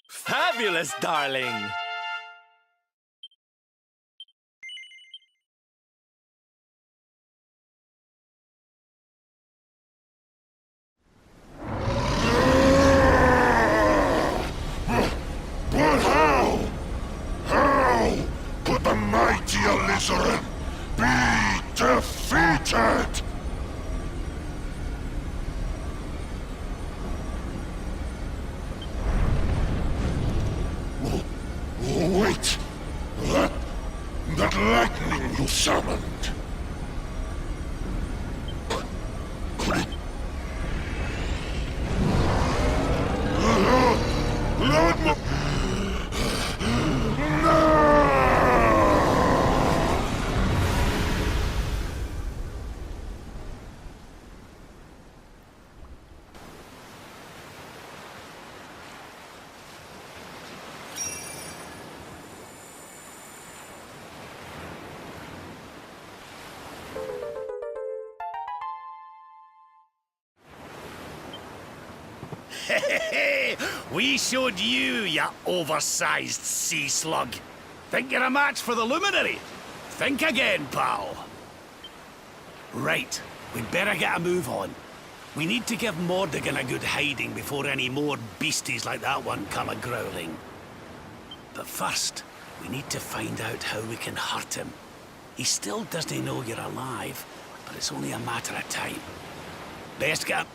Fabulous, darling! But how? How could the mighty Alizarin be defeated? Wait! That lightning you summoned! Could it... Lord no! We showed you, you oversized sea slug. Think you're a match for the Luminary? Think again, pal. Right, we'd better get a move on. We need to give Mordigan a good hiding before any more beasties like that one come a-growling. But first, we need to find out how we can hurt him. He still doesn't know you're alive, but it's only a matter of time. Best get...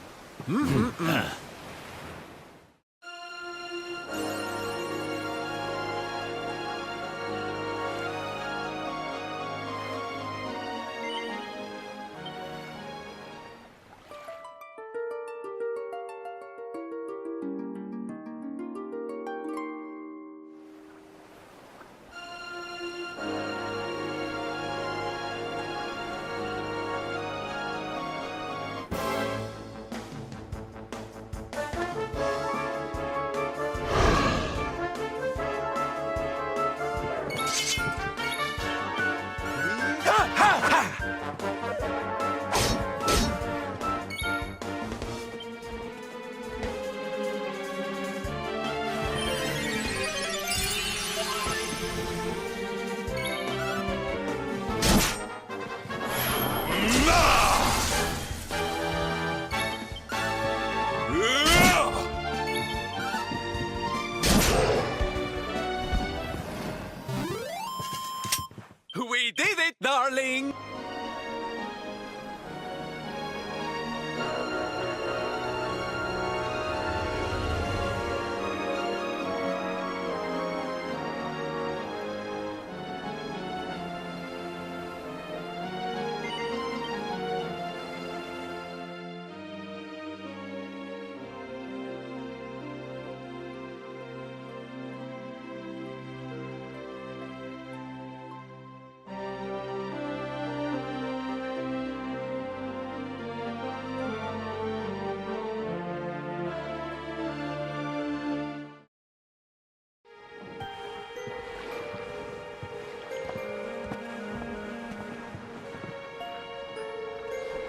We did it, darling!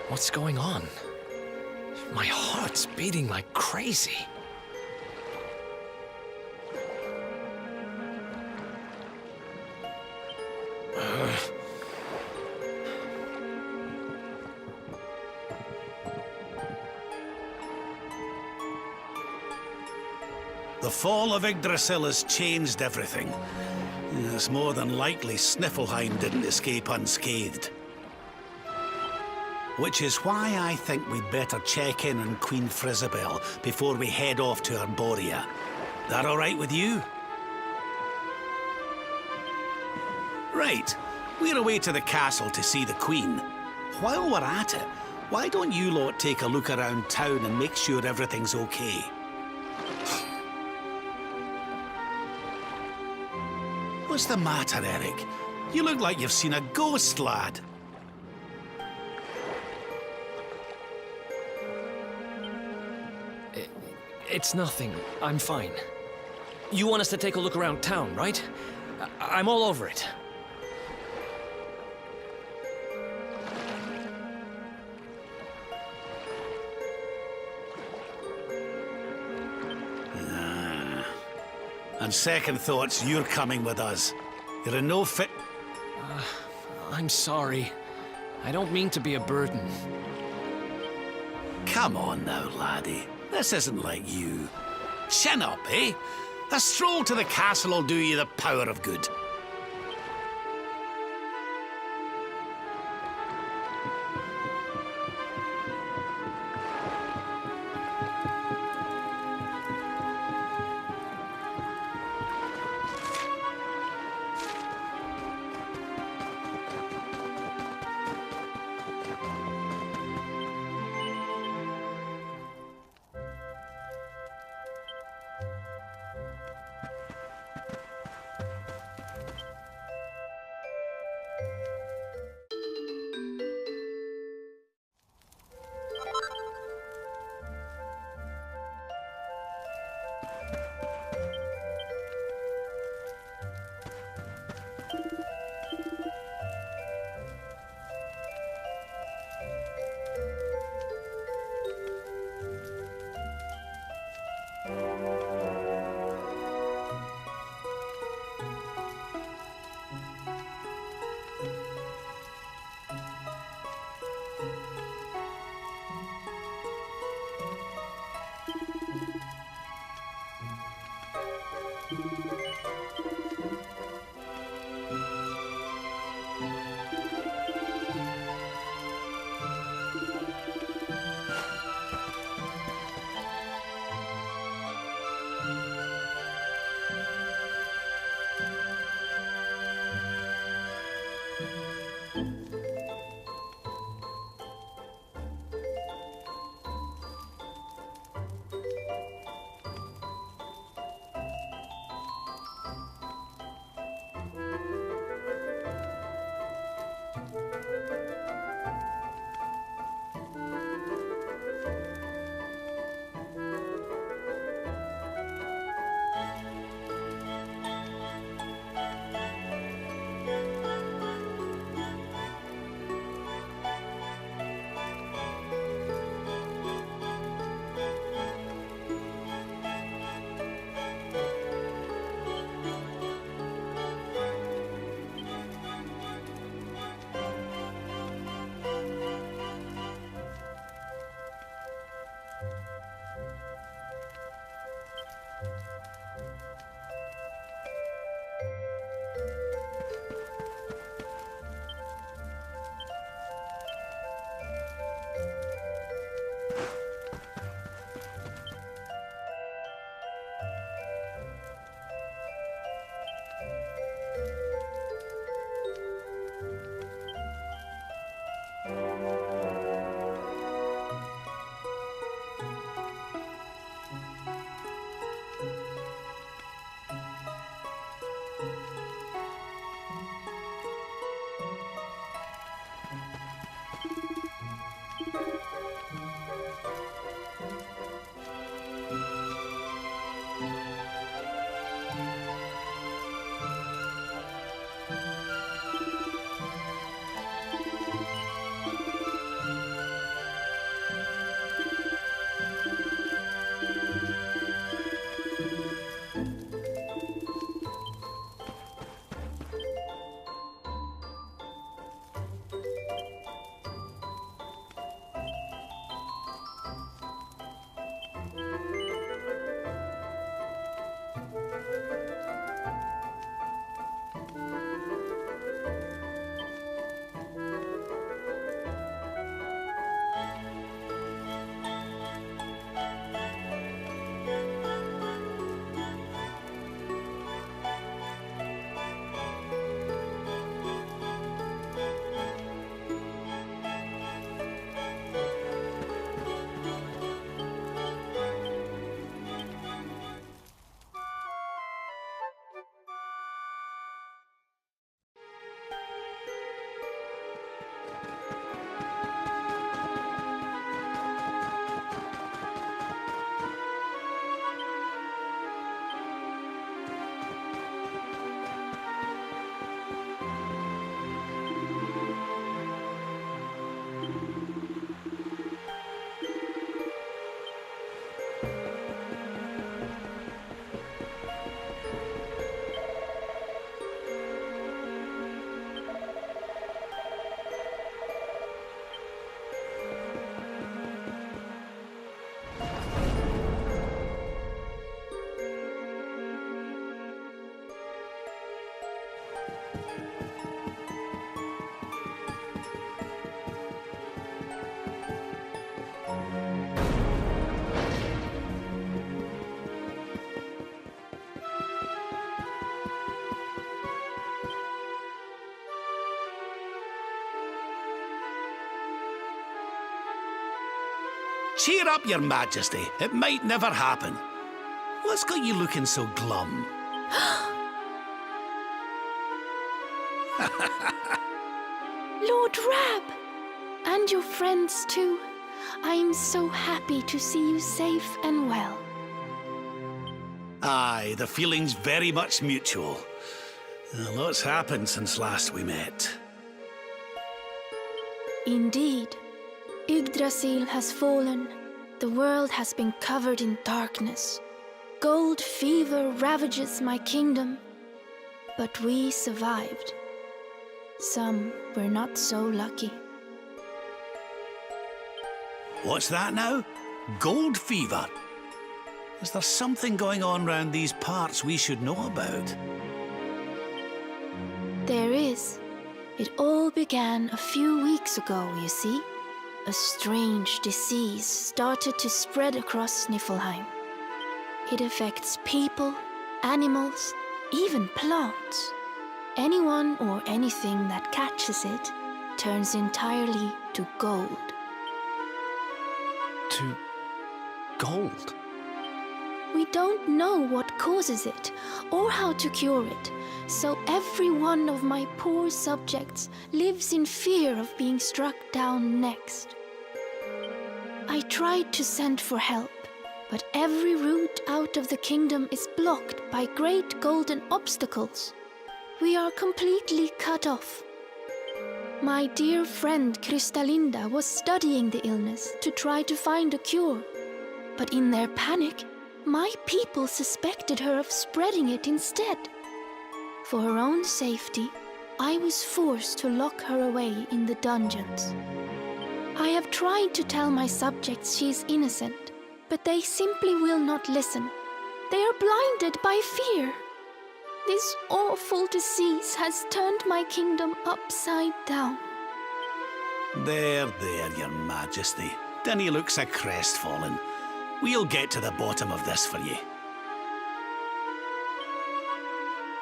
What's going on? My heart's beating like crazy. The fall of Yggdrasil has changed everything. It's more than likely Sniffleheim didn't escape unscathed. Which is why I think we'd better check in on Queen Frizzabel before we head off to Arborea. That all right with you? Right. We're away to the castle to see the Queen. While we're at it, why don't you lot take a look around town and make sure everything's okay? What's the matter, Eric? You look like you've seen a ghost, lad. It's nothing. I'm fine. You want us to take a look around town, right? I'm all over it. On second thoughts, you're coming with us. You're in no fit. I'm sorry. I don't mean to be a burden. Come on now, laddie. This isn't like you. Chin up, eh? A stroll to the castle will do you the power of good. Cheer up, Your Majesty. It might never happen. What's got you looking so glum? Lord Rab! And your friends too. I am so happy to see you safe and well. Aye, the feeling's very much mutual. A lot's happened since last we met. Indeed. Yggdrasil has fallen. The world has been covered in darkness. Gold fever ravages my kingdom. But we survived. Some were not so lucky. What's that now? Gold fever? Is there something going on round these parts we should know about? There is. It all began a few weeks ago, you see. A strange disease started to spread across Niflheim. It affects people, animals, even plants. Anyone or anything that catches it turns entirely to gold. To gold? We don't know what causes it or how to cure it, so every one of my poor subjects lives in fear of being struck down next. I tried to send for help, but every route out of the kingdom is blocked by great golden obstacles. We are completely cut off. My dear friend Kristalinda was studying the illness to try to find a cure, but in their panic, my people suspected her of spreading it instead. For her own safety, I was forced to lock her away in the dungeons. I have tried to tell my subjects she is innocent, but they simply will not listen. They are blinded by fear. This awful disease has turned my kingdom upside down. There, Your Majesty. Dinny looks a crestfallen. We'll get to the bottom of this for you.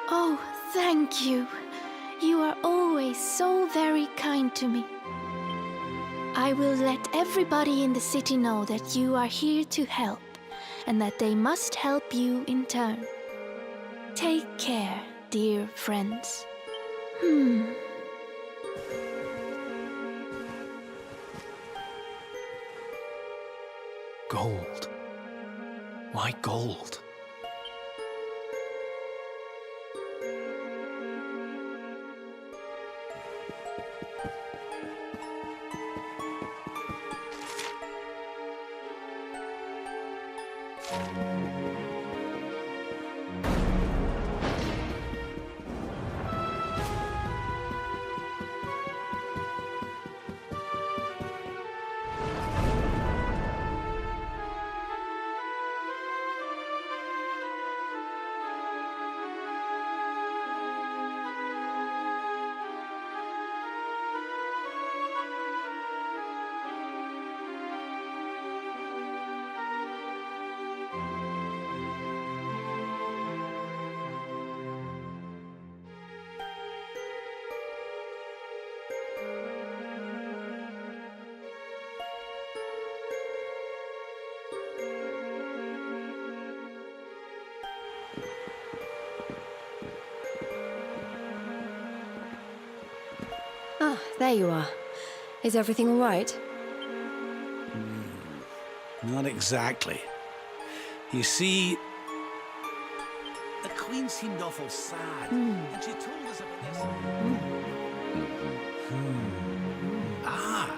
Oh, thank you. You are always so very kind to me. I will let everybody in the city know that you are here to help, and that they must help you in turn. Take care, dear friends. Gold. Why gold? Ah, there you are. Is everything all right? Not exactly. You see, the Queen seemed awful sad, and she told us about this. Ah.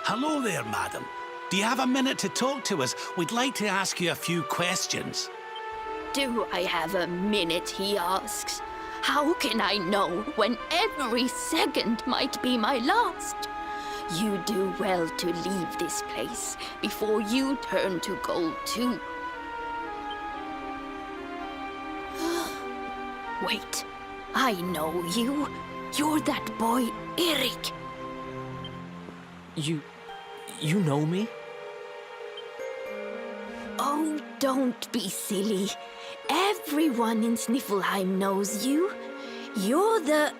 Hello there, madam. Do you have a minute to talk to us? We'd like to ask you a few questions. Do I have a minute, he asks. How can I know when every second might be my last? You do well to leave this place before you turn to gold too. Wait, I know you. You're that boy, Eric. You know me? Oh, don't be silly. Everyone in Sniffelheim knows you. You're the...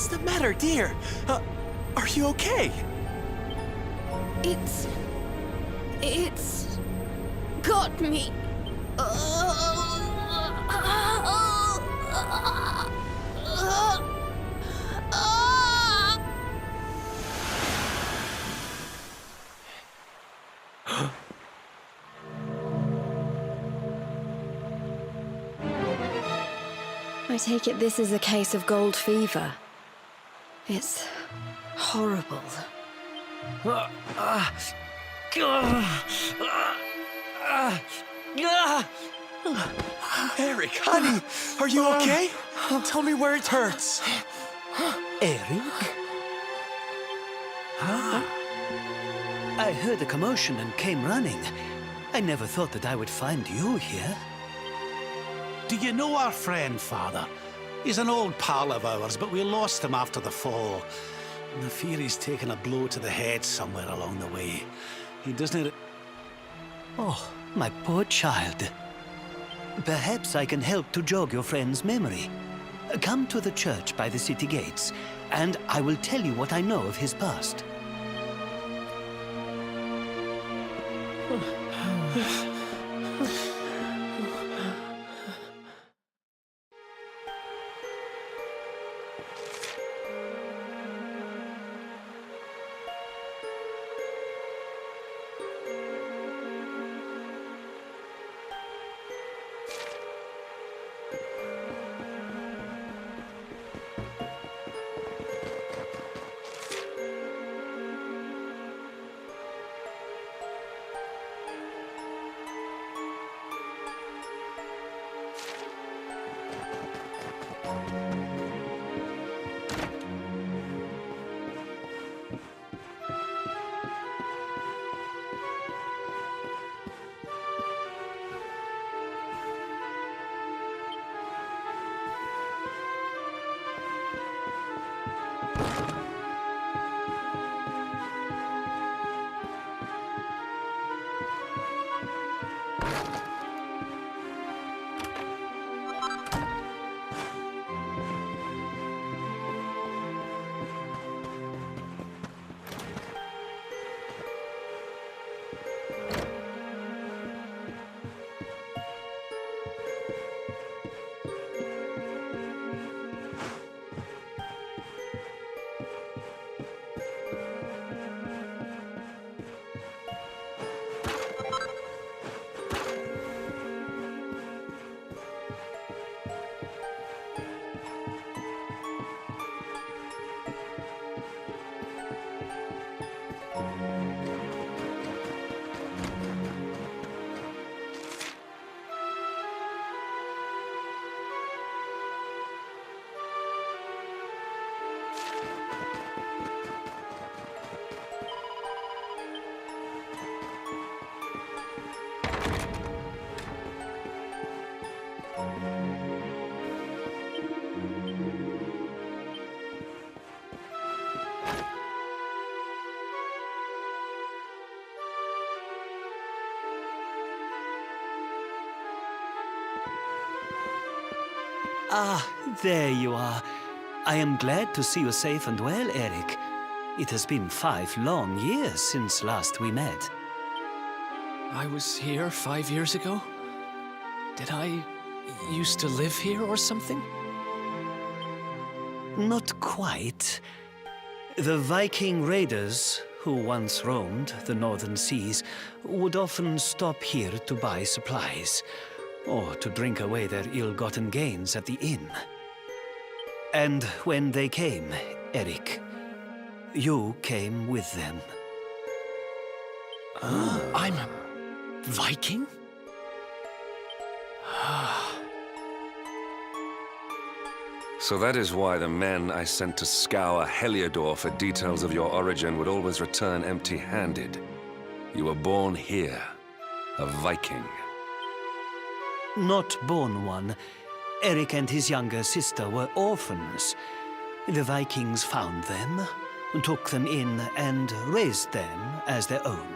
What's the matter, dear? Are you okay? It's got me. I take it this is a case of gold fever. It's horrible. Eric, honey, are you okay? Tell me where it hurts. Eric? I heard a commotion and came running. I never thought that I would find you here. Do you know our friend, Father? He's an old pal of ours, but we lost him after the fall. And I fear he's taken a blow to the head somewhere along the way. He doesn't... Oh, my poor child. Perhaps I can help to jog your friend's memory. Come to the church by the city gates, and I will tell you what I know of his past. Ah, there you are. I am glad to see you safe and well, Eric. It has been 5 long years since last we met. I was here 5 years ago? Did I used to live here or something? Not quite. The Viking raiders, who once roamed the northern seas, would often stop here to buy supplies, or to drink away their ill-gotten gains at the inn. And when they came, Eric, you came with them. I'm a Viking? So that is why the men I sent to scour Heliodor for details of your origin would always return empty-handed. You were born here, a Viking. Not born one. Eric and his younger sister were orphans. The Vikings found them, took them in, and raised them as their own.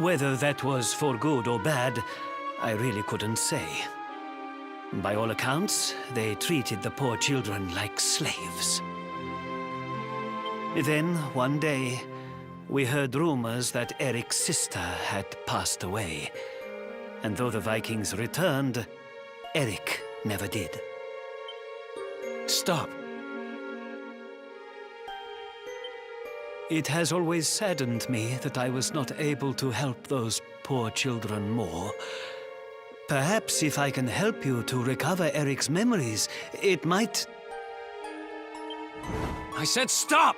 Whether that was for good or bad, I really couldn't say. By all accounts, they treated the poor children like slaves. Then, one day, we heard rumors that Eric's sister had passed away. And though the Vikings returned, Eric never did. Stop. It has always saddened me that I was not able to help those poor children more. Perhaps if I can help you to recover Eric's memories, it might... I said stop!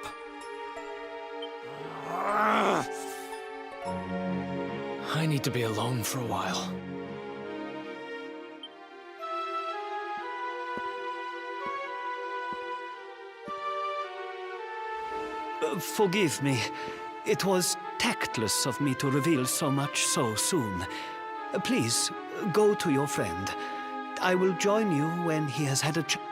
I need to be alone for a while. Forgive me. It was tactless of me to reveal so much so soon. Please, go to your friend. I will join you when he has had a chance.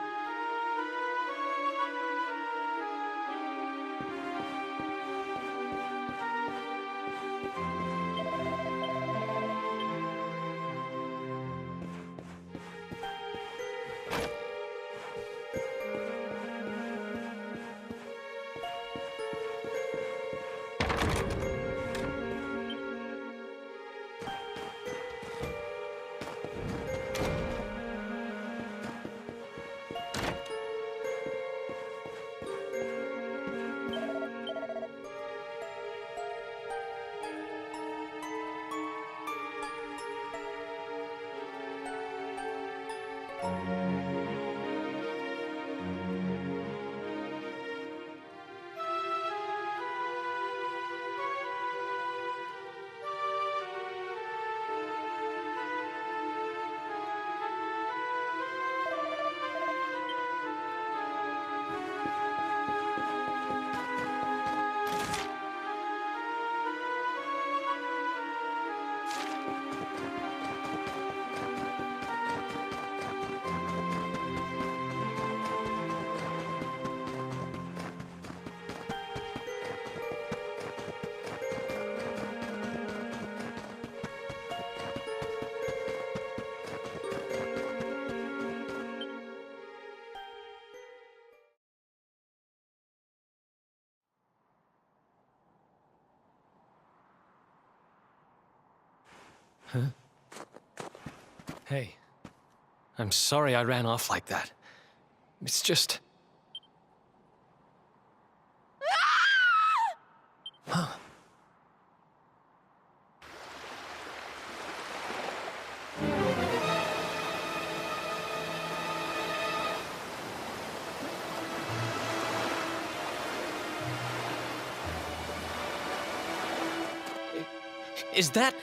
Huh? Hey, I'm sorry I ran off like that. It's just... Huh. Is that...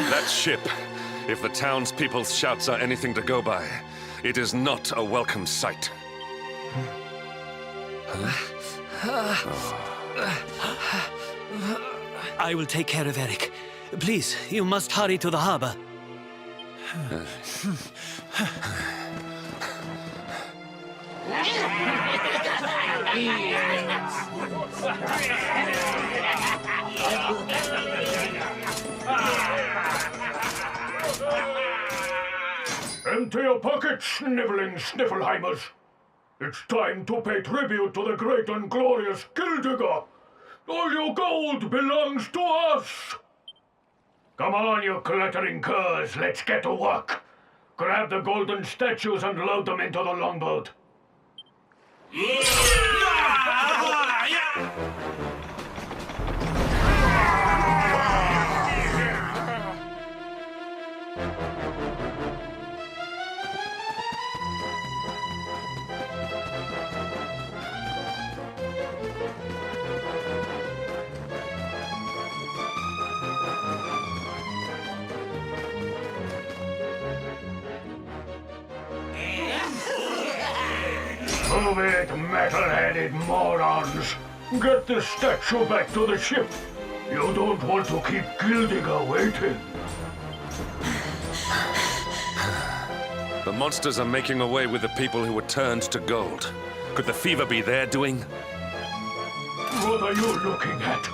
That ship, if the townspeople's shouts are anything to go by, it is not a welcome sight. I will take care of Eric. Please, you must hurry to the harbor. Empty your pockets, sniveling Sniffelheimers. It's time to pay tribute to the great and glorious Gildigger. All your gold belongs to us. Come on, you glittering curs, let's get to work. Grab the golden statues and load them into the longboat. Move it, metal-headed morons! Get the statue back to the ship! You don't want to keep Gildigger waiting. The monsters are making away with the people who were turned to gold. Could the fever be their doing? are you looking at?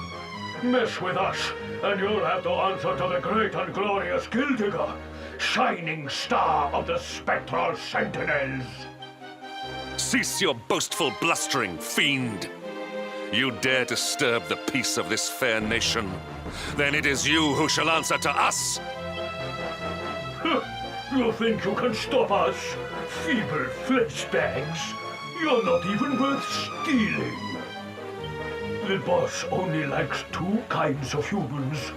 Mess with us, and you'll have to answer to the great and glorious Gildigger, shining star of the spectral sentinels. Cease your boastful blustering, fiend! You dare disturb the peace of this fair nation, then it is you who shall answer to us! You think you can stop us? Feeble flintbags. You're not even worth stealing. The boss only likes two kinds of humans.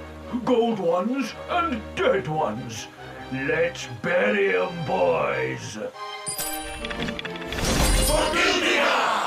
Gold ones and dead ones. Let's bury 'em, boys. For Gildigger!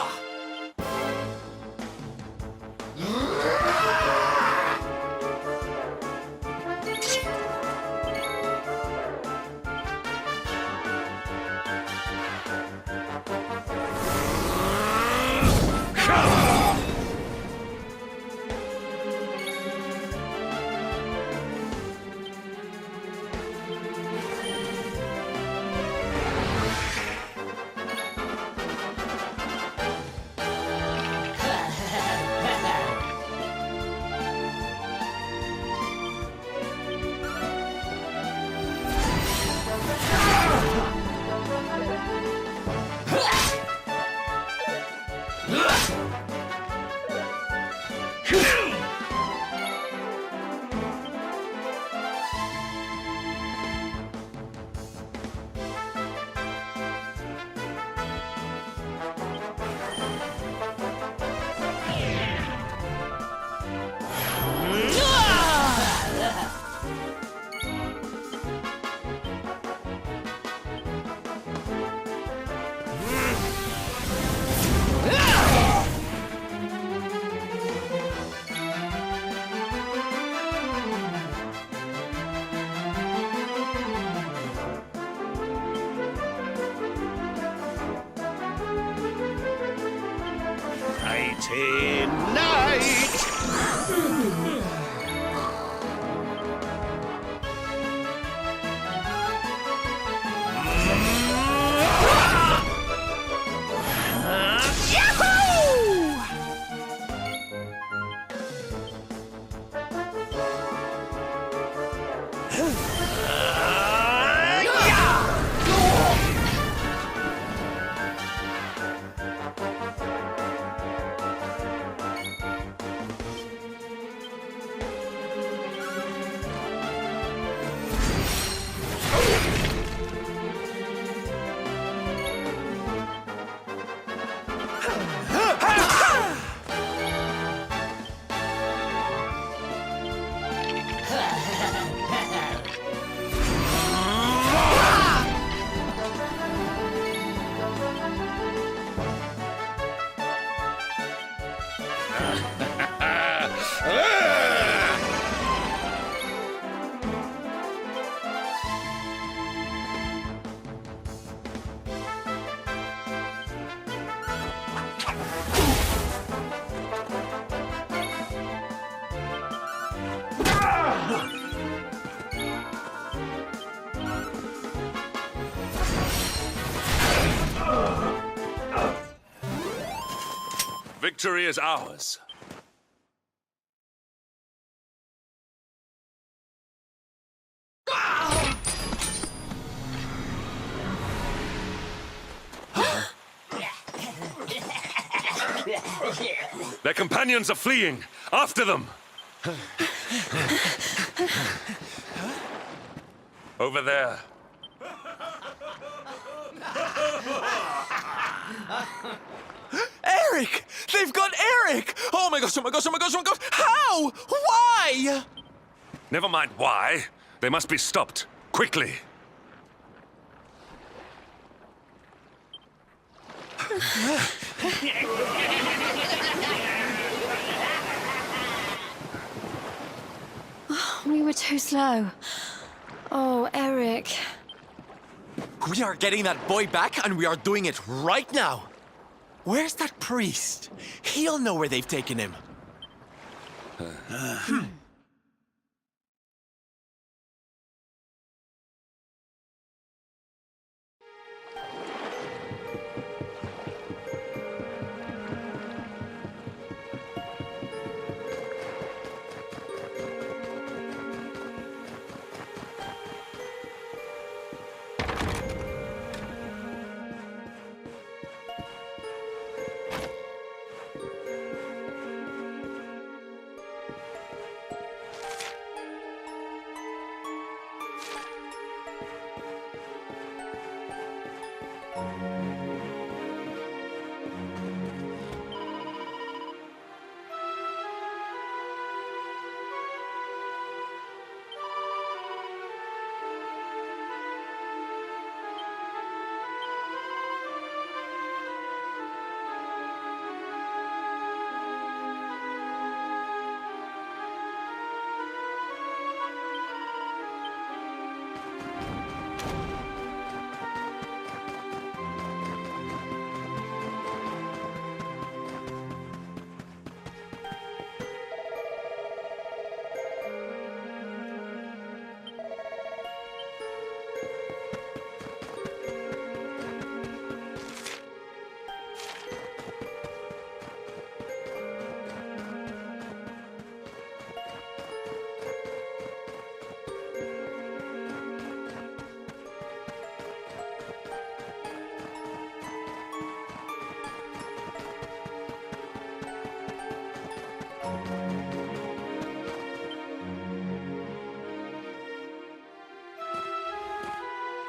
Victory is ours. Their companions are fleeing. After them. Over there. Eric! They've got Eric! Oh my gosh, oh my gosh, oh my gosh, oh my gosh! How? Why? Never mind why. They must be stopped. Quickly. We were too slow. Oh, Eric. We are getting that boy back, and we are doing it right now. Where's that priest? He'll know where they've taken him.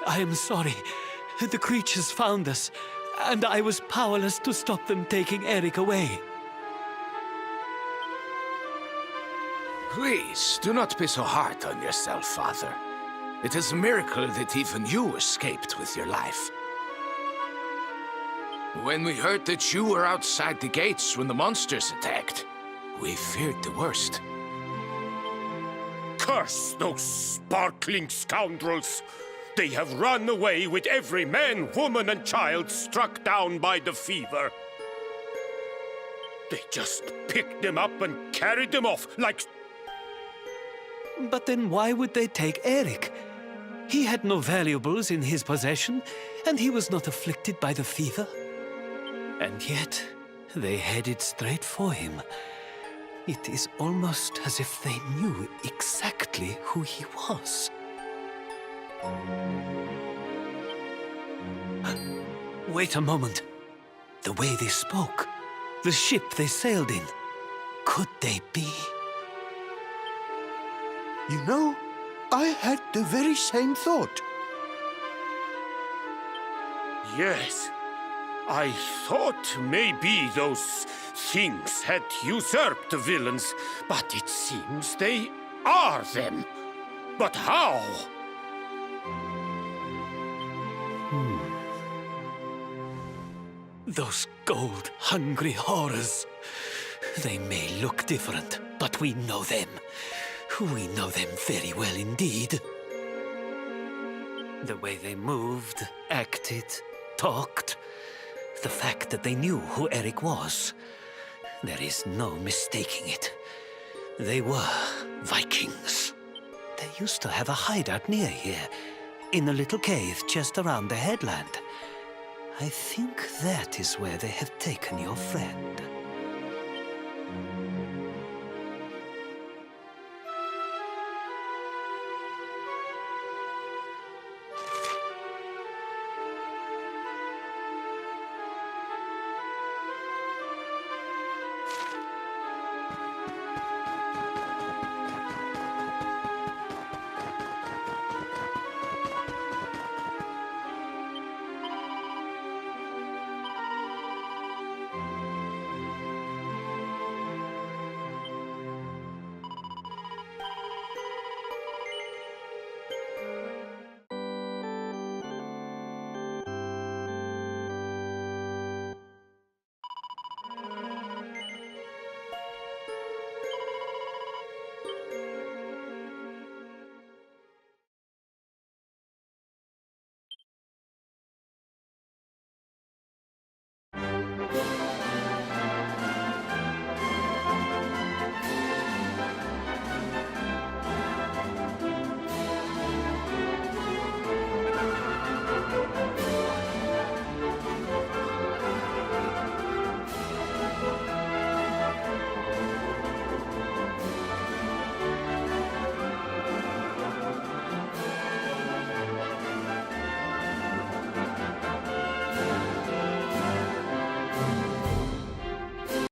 I am sorry. The creatures found us, and I was powerless to stop them taking Eric away. Please, do not be so hard on yourself, Father. It is a miracle that even you escaped with your life. When we heard that you were outside the gates when the monsters attacked, we feared the worst. Curse those sparkling scoundrels! They have run away with every man, woman, and child struck down by the fever. They just picked them up and carried them off like... But then why would they take Eric? He had no valuables in his possession, and he was not afflicted by the fever. And yet, they headed straight for him. It is almost as if they knew exactly who he was. Wait a moment. The way they spoke, the ship they sailed in, could they be? You know, I had the very same thought. Yes. I thought maybe those things had usurped the villains, but it seems they are them. But how? Those gold-hungry horrors. They may look different, but we know them. We know them very well indeed. The way they moved, acted, talked. The fact that they knew who Eric was. There is no mistaking it. They were Vikings. They used to have a hideout near here, in a little cave just around the headland. I think that is where they have taken your friend.